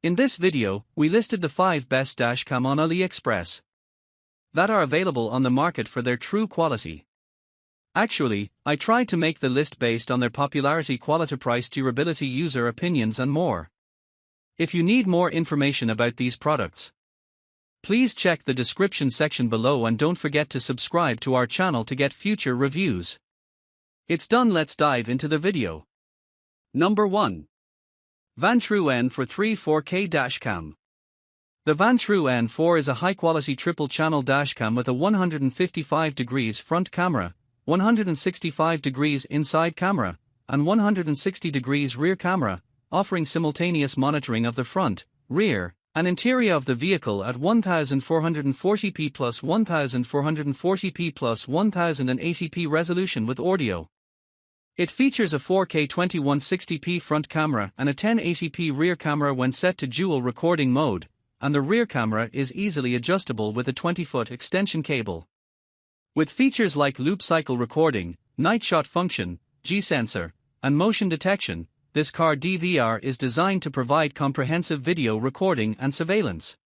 In this video, we listed the 5 best dash cam on AliExpress that are available on the market for their true quality. Actually, I tried to make the list based on their popularity, quality, price, durability, user opinions and more. If you need more information about these products, please check the description section below and don't forget to subscribe to our channel to get future reviews. It's done, let's dive into the video. Number 1. Vantrue N4 4K Dash Cam. The Vantrue N4 is a high-quality triple-channel dashcam with a 155 degrees front camera, 165 degrees inside camera, and 160 degrees rear camera, offering simultaneous monitoring of the front, rear, and interior of the vehicle at 1440p plus 1440p plus 1080p resolution with audio. It features a 4K 2160p front camera and a 1080p rear camera when set to dual recording mode, and the rear camera is easily adjustable with a 20-foot extension cable. With features like loop cycle recording, night shot function, G-sensor, and motion detection, this car DVR is designed to provide comprehensive video recording and surveillance.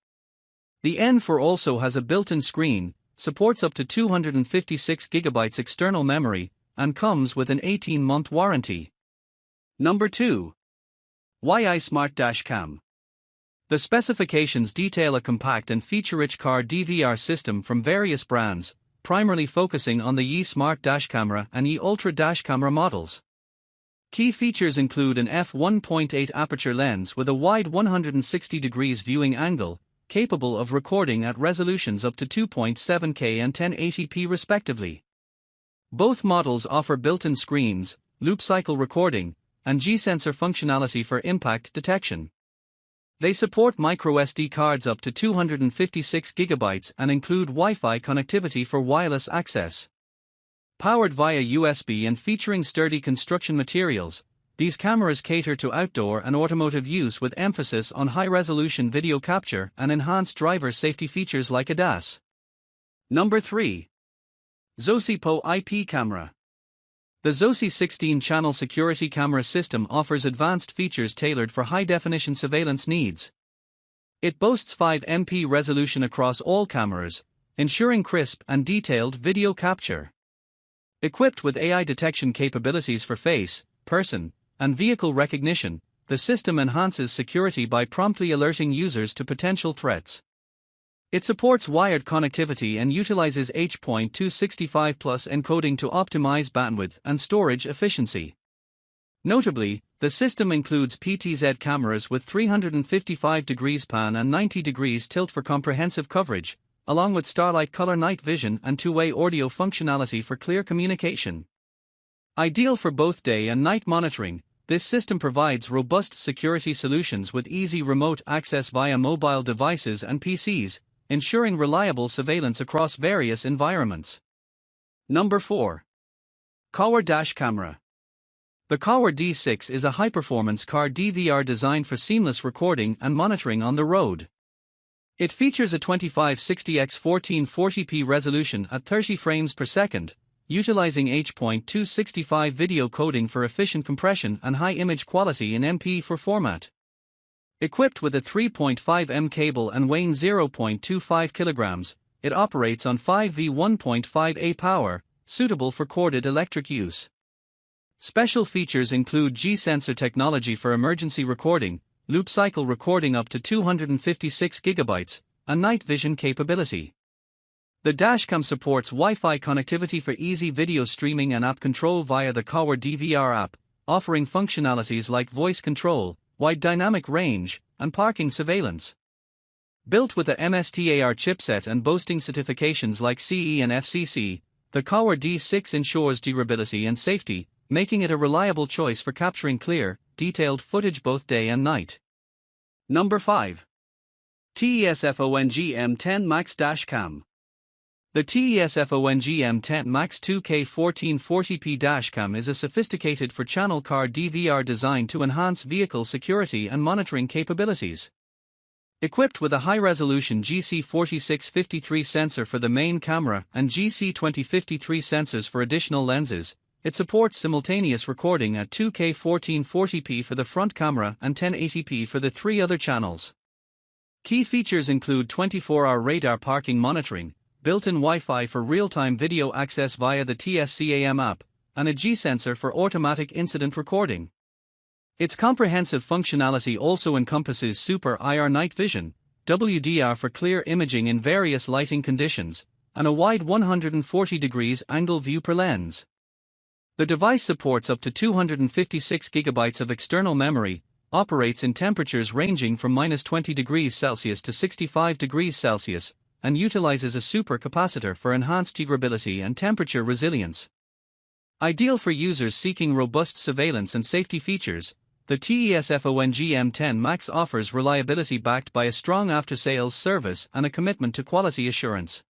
The N4 also has a built-in screen, supports up to 256GB external memory, and comes with an 18-month warranty. Number 2. YI Smart Dash Cam. The specifications detail a compact and feature-rich car DVR system from various brands, primarily focusing on the YI Smart Dash Camera and YI Ultra Dash Camera models. Key features include an f1.8 aperture lens with a wide 160 degrees viewing angle, capable of recording at resolutions up to 2.7K and 1080p respectively. Both models offer built-in screens, loop cycle recording, and G-sensor functionality for impact detection. They support microSD cards up to 256GB and include Wi-Fi connectivity for wireless access. Powered via USB and featuring sturdy construction materials, these cameras cater to outdoor and automotive use with emphasis on high-resolution video capture and enhanced driver safety features like ADAS. Number 3. ZOSI PoE IP Camera. The ZOSI 16-channel security camera system offers advanced features tailored for high-definition surveillance needs. It boasts 5MP resolution across all cameras, ensuring crisp and detailed video capture. Equipped with AI detection capabilities for face, person, and vehicle recognition, the system enhances security by promptly alerting users to potential threats. It supports wired connectivity and utilizes H.265 plus encoding to optimize bandwidth and storage efficiency. Notably, the system includes PTZ cameras with 355 degrees pan and 90 degrees tilt for comprehensive coverage, along with Starlight Color night vision and two-way audio functionality for clear communication. Ideal for both day and night monitoring, this system provides robust security solutions with easy remote access via mobile devices and PCs, ensuring reliable surveillance across various environments. Number 4. KAWA Dash Camera. The KAWA D6 is a high-performance car DVR designed for seamless recording and monitoring on the road. It features a 2560x 1440p resolution at 30 frames per second, utilizing H.265 video coding for efficient compression and high image quality in MP4 format. Equipped with a 3.5mm cable and weighing 0.25 kg, it operates on 5V 1.5A power, suitable for corded electric use. Special features include G-sensor technology for emergency recording, loop cycle recording up to 256GB, and night vision capability. The dashcam supports Wi-Fi connectivity for easy video streaming and app control via the KAWA DVR app, offering functionalities like voice control, wide dynamic range, and parking surveillance. Built with a MSTAR chipset and boasting certifications like CE and FCC, the KAWA D6 ensures durability and safety, making it a reliable choice for capturing clear, detailed footage both day and night. Number 5. TiESFONG M10 Max Dash Cam. The TiESFONG M10 Max 2K 1440p dashcam is a sophisticated four-channel car DVR designed to enhance vehicle security and monitoring capabilities. Equipped with a high-resolution GC4653 sensor for the main camera and GC2053 sensors for additional lenses, It supports simultaneous recording at 2K 1440p for the front camera and 1080p for the 3 other channels. Key features include 24-hour radar parking monitoring, built-in Wi-Fi for real-time video access via the TiESFONG app, and a G-sensor for automatic incident recording. Its comprehensive functionality also encompasses Super IR night vision, WDR for clear imaging in various lighting conditions, and a wide 140 degrees angle view per lens. The device supports up to 256 GB of external memory, operates in temperatures ranging from -20 degrees Celsius to 65 degrees Celsius, and utilizes a supercapacitor for enhanced durability and temperature resilience. Ideal for users seeking robust surveillance and safety features, the TiESFONG M10 Max offers reliability backed by a strong after-sales service and a commitment to quality assurance.